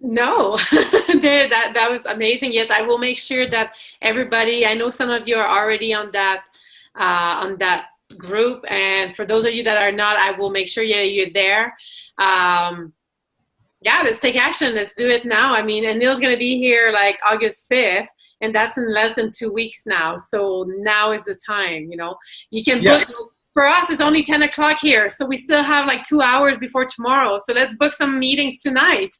No, that was amazing. Yes, I will make sure that everybody, I know some of you are already on that group, and for those of you that are not, I will make sure you're there. Yeah, let's take action. Let's do it now. I mean, Anil's going to be here like August 5th, and that's in less than 2 weeks now. So now is the time, you know. You can book, for us, it's only 10 o'clock here. So we still have like 2 hours before tomorrow. So let's book some meetings tonight.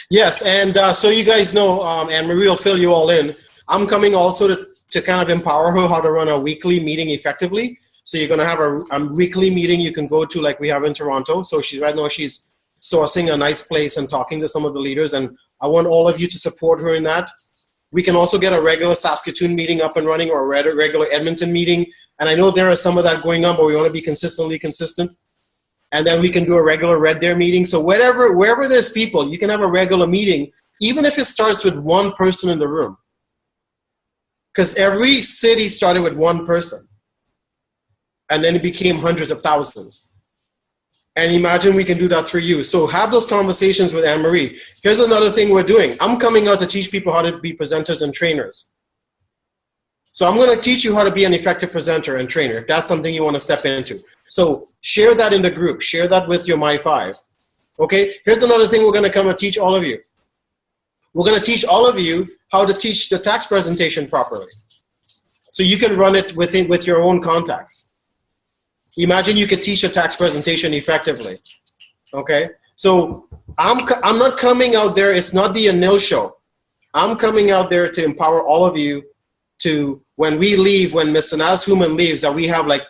Yes, and so you guys know, and Marie will fill you all in. I'm coming also to kind of empower her how to run a weekly meeting effectively. So you're going to have a weekly meeting you can go to like we have in Toronto. So right now she's sourcing a nice place and talking to some of the leaders, and I want all of you to support her in that. We can also get a regular Saskatoon meeting up and running, or a regular Edmonton meeting, and I know there is some of that going on, but we want to be consistent. And then we can do a regular Red Deer meeting. So wherever there's people, you can have a regular meeting, even if it starts with one person in the room, because every city started with one person, and then it became hundreds of thousands. And imagine we can do that for you. So have those conversations with Anne-Marie. Here's another thing we're doing. I'm coming out to teach people how to be presenters and trainers. So I'm going to teach you how to be an effective presenter and trainer, if that's something you want to step into. So share that in the group. Share that with your My5. Okay? Here's another thing we're going to come and teach all of you. We're going to teach all of you how to teach the tax presentation properly, so you can run it with your own contacts. Imagine you could teach a tax presentation effectively, okay? So I'm not coming out there, it's not the Anil show. I'm coming out there to empower all of you to, when we leave, when Ms. Sanaz Human leaves, that we have like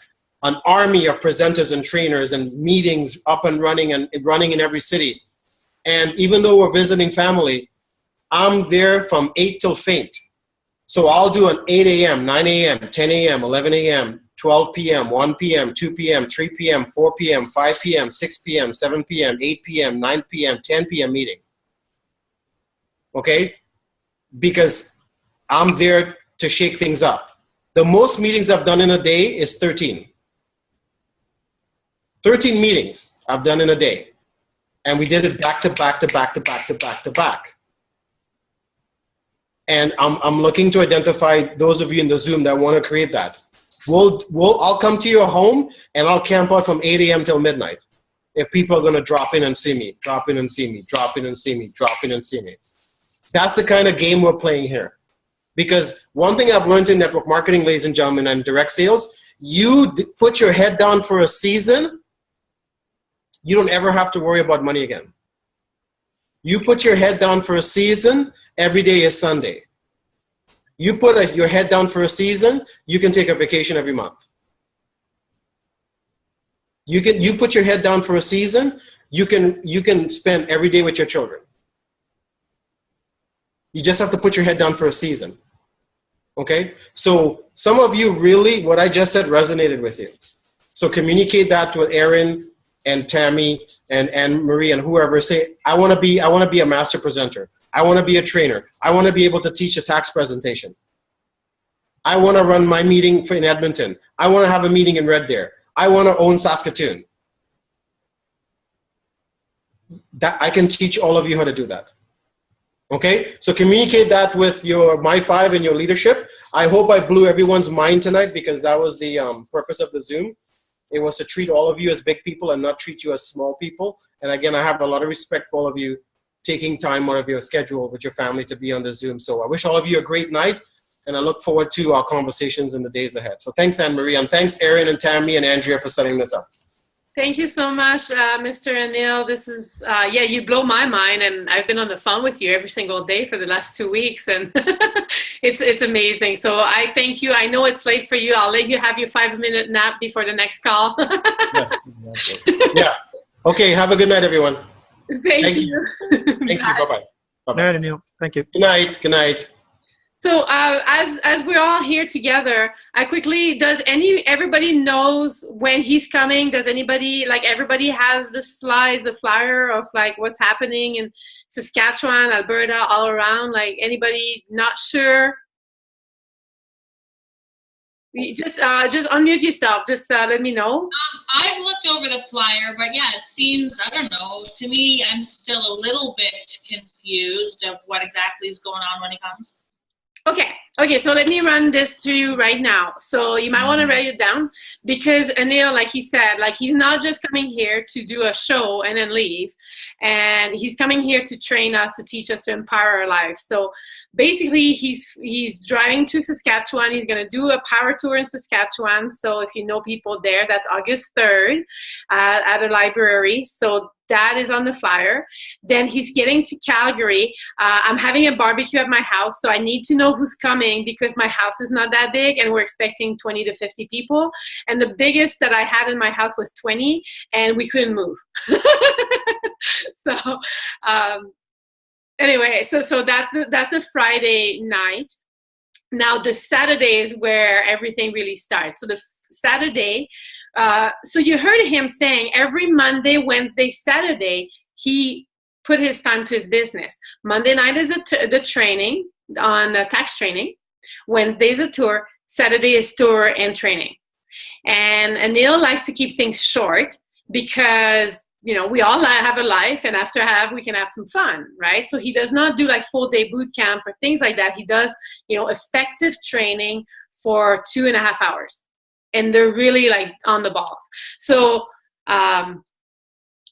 an army of presenters and trainers and meetings up and running in every city. And even though we're visiting family, I'm there from 8 till faint. So I'll do an 8 a.m., 9 a.m., 10 a.m., 11 a.m., 12 p.m., 1 p.m., 2 p.m., 3 p.m., 4 p.m., 5 p.m., 6 p.m., 7 p.m., 8 p.m., 9 p.m., 10 p.m. meeting. Okay? Because I'm there to shake things up. The most meetings I've done in a day is 13. 13 meetings I've done in a day. And we did it back to back to back to back to back to back. And I'm looking to identify those of you in the Zoom that want to create that. I'll come to your home and I'll camp out from 8 a.m. till midnight. If people are going to drop in and see me, drop in and see me, drop in and see me, drop in and see me. That's the kind of game we're playing here. Because one thing I've learned in network marketing, ladies and gentlemen, and direct sales, you put your head down for a season, you don't ever have to worry about money again. You put your head down for a season, every day is Sunday. You put your head down for a season, you can take a vacation every month. You put your head down for a season, you can spend every day with your children. You just have to put your head down for a season. Okay? So some of you really, what I just said resonated with you. So communicate that to Aaron and Tammy and Anne-Marie and whoever. Say, I want to be a master presenter. I want to be a trainer. I want to be able to teach a tax presentation. I want to run my meeting in Edmonton. I want to have a meeting in Red Deer. I want to own Saskatoon. That I can teach all of you how to do that. Okay? So communicate that with your My5 and your leadership. I hope I blew everyone's mind tonight, because that was the purpose of the Zoom. It was to treat all of you as big people and not treat you as small people. And again, I have a lot of respect for all of you. taking time out of your schedule with your family to be on the Zoom. So I wish all of you a great night, and I look forward to our conversations in the days ahead. So thanks, Anne-Marie, and thanks, Erin and Tammy and Andrea for setting this up. Thank you so much, Mr. Anil. This is, yeah, you blow my mind, and I've been on the phone with you every single day for the last 2 weeks, and it's amazing. So I thank you. I know it's late for you. I'll let you have your 5-minute nap before the next call. Yes, exactly. Yeah. Okay, have a good night, everyone. Thank you. Thank you. Bye-bye. Good night, Anil. Thank you. Good night. Good night. So as we're all here together, I quickly, everybody knows when he's coming? Does anybody, like, everybody has the slides, the flyer of like what's happening in Saskatchewan, Alberta, all around? Like, anybody not sure? You just unmute yourself. Just let me know. I've looked over the flyer, but yeah, it seems, I don't know, to me, I'm still a little bit confused of what exactly is going on when he comes. Okay, so let me run this to you right now. So you might want to write it down, because Anil, like he said, like, he's not just coming here to do a show and then leave, and he's coming here to train us, to teach us, to empower our lives. So basically he's driving to Saskatchewan. He's going to do a power tour in Saskatchewan. So if you know people there, that's August 3rd at a library. So that is on the flyer. Then he's getting to Calgary. I'm having a barbecue at my house, so I need to know who's coming, because my house is not that big and we're expecting 20 to 50 people. And the biggest that I had in my house was 20, and we couldn't move. So anyway, so that's a Friday night. Now the Saturday is where everything really starts. So the Saturday, so you heard him saying every Monday, Wednesday, Saturday, he put his time to his business. Monday night is the training on tax training. Wednesday is a tour. Saturday is tour and training. And Anil likes to keep things short, because, you know, we all have a life, and after we can have some fun, right? So he does not do like full day boot camp or things like that. He does, you know, effective training for 2.5 hours. And they're really like on the balls. So,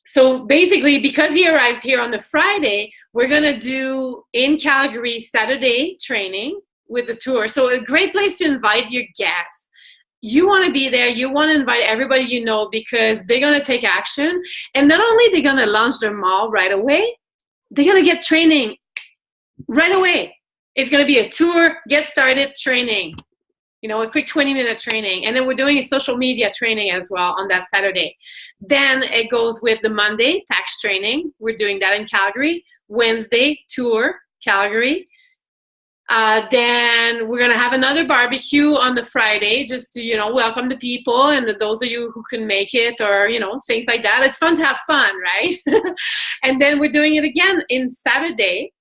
so basically, because he arrives here on the Friday, we're gonna do in Calgary Saturday training with the tour. So a great place to invite your guests. You want to be there. You want to invite everybody you know, because they're gonna take action. And not only they're gonna launch their mall right away, they're gonna get training right away. It's gonna be a tour, get started, training. You know, a quick 20-minute training. And then we're doing a social media training as well on that Saturday. Then it goes with the Monday, tax training. We're doing that in Calgary. Wednesday, tour, Calgary. Then we're going to have another barbecue on the Friday, just to, you know, welcome the people, and those of you who can make it, or, you know, things like that. It's fun to have fun, right? And then we're doing it again in Saturday.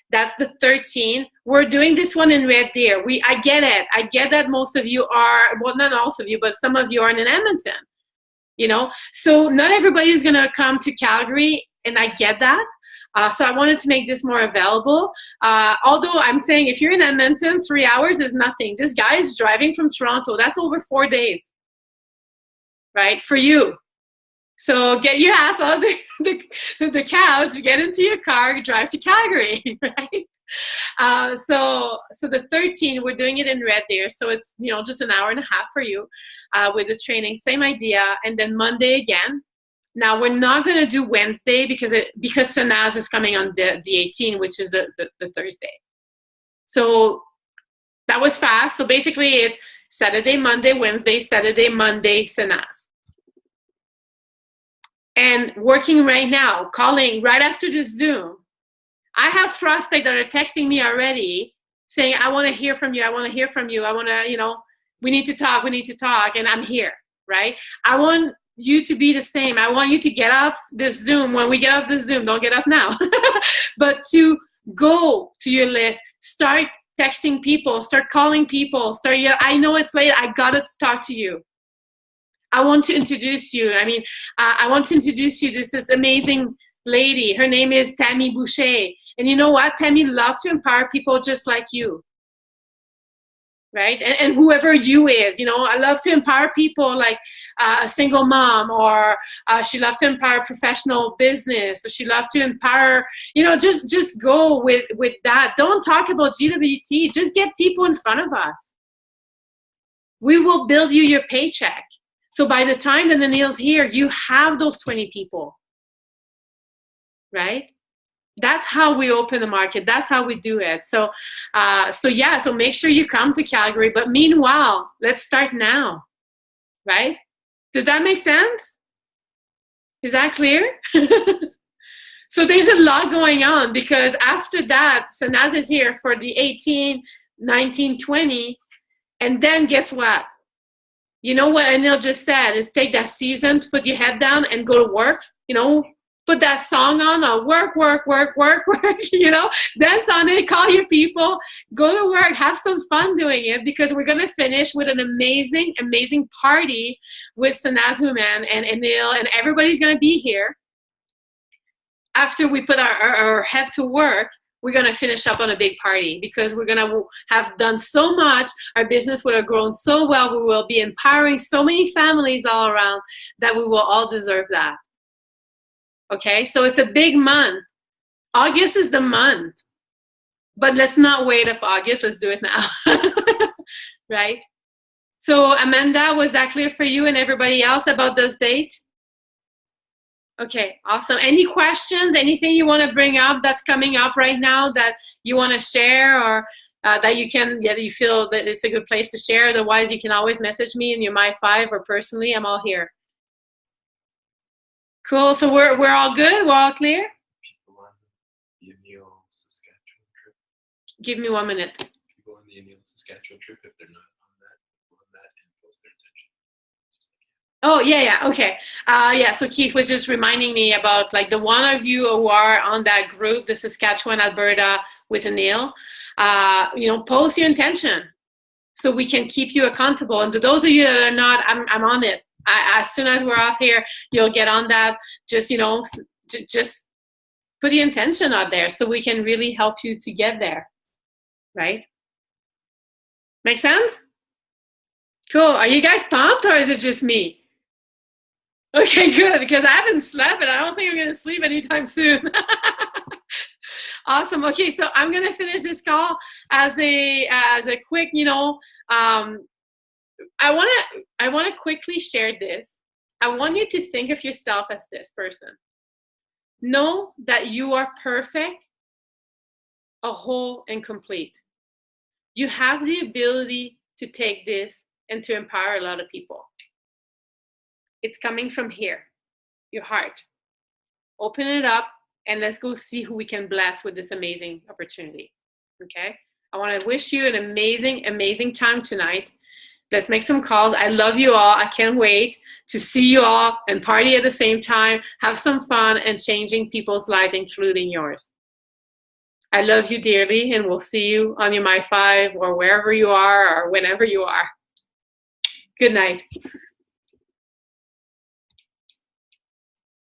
That's the 13th. We're doing this one in Red Deer. I get it. I get that most of you are, well, not most of you, but some of you are in Edmonton, you know? So not everybody is going to come to Calgary, and I get that. So I wanted to make this more available. Although I'm saying, if you're in Edmonton, 3 hours is nothing. This guy is driving from Toronto. That's over 4 days, right, for you. So get your ass on the couch, get into your car, drive to Calgary, right? So the 13th, we're doing it in Red Deer. So it's, you know, just an hour and a half for you with the training. Same idea. And then Monday again. Now we're not going to do Wednesday because Sanaz is coming on the 18th, which is the Thursday. So that was fast. So basically it's Saturday, Monday, Wednesday, Saturday, Monday, Sanaz. And working right now, calling right after the Zoom. I have prospects that are texting me already saying, I want to hear from you. I want to hear from you. I want to, you know, we need to talk. And I'm here, right? I want you to be the same. I want you to get off this Zoom. When we get off this Zoom, don't get off now, but to go to your list, start texting people, start calling people, I know it's late. I got to talk to you. I want to introduce you. I want to introduce you to this amazing lady. Her name is Tammy Boucher. And you know what? Tammy loves to empower people just like you. right? And whoever you is, you know, I love to empower people like a single mom, or she loves to empower professional business, or she loves to empower, you know, just go with that. Don't talk about GWT. Just get people in front of us. We will build you your paycheck. So by the time that Anil's here, you have those 20 people, right? That's how we open the market. That's how we do it. So, so make sure you come to Calgary. But meanwhile, let's start now, right? Does that make sense? Is that clear? So there's a lot going on, because after that, Sanaz is here for the 18, 19, 20. And then guess what? You know what Anil just said is take that season to put your head down and go to work, you know, put that song on, work, you know, dance on it, call your people, go to work, have some fun doing it, because we're going to finish with an amazing, amazing party with Sanaz Human and Anil, and everybody's going to be here. After we put our head to work, we're going to finish up on a big party, because we're going to have done so much. Our business would have grown so well. We will be empowering so many families all around that we will all deserve that. Okay, so it's a big month. August is the month, but let's not wait for August. Let's do it now, right? So Amanda, was that clear for you and everybody else about this date? Okay, awesome. Any questions, anything you want to bring up that's coming up right now that you want to share, or that you feel that it's a good place to share? Otherwise, you can always message me in your My5 or personally. I'm all here. Cool. So we're all good? We're all clear? People on the Anil Saskatchewan trip. Give me 1 minute. People on the Anil Saskatchewan trip, if they're not on that and post their attention. Oh, yeah, okay. Yeah, so Keith was just reminding me about like the one of you who are on that group, the Saskatchewan, Alberta with Anil, you know, post your intention so we can keep you accountable. And to those of you that are not, I'm on it. As soon as we're off here, you'll get on that. Just, you know, just put your intention out there so we can really help you to get there, right? Make sense? Cool. Are you guys pumped, or is it just me? Okay, good, because I haven't slept and I don't think I'm going to sleep anytime soon. Awesome. Okay, so I'm going to finish this call as a quick, you know, I want to quickly share this. I want you to think of yourself as this person. Know that you are perfect, a whole, and complete. You have the ability to take this and to empower a lot of people. It's coming from here, your heart. Open it up and let's go see who we can bless with this amazing opportunity. Okay? I want to wish you an amazing, amazing time tonight. Let's make some calls. I love you all. I can't wait to see you all and party at the same time, have some fun, and changing people's lives, including yours. I love you dearly, and we'll see you on your My5 or wherever you are or whenever you are. Good night.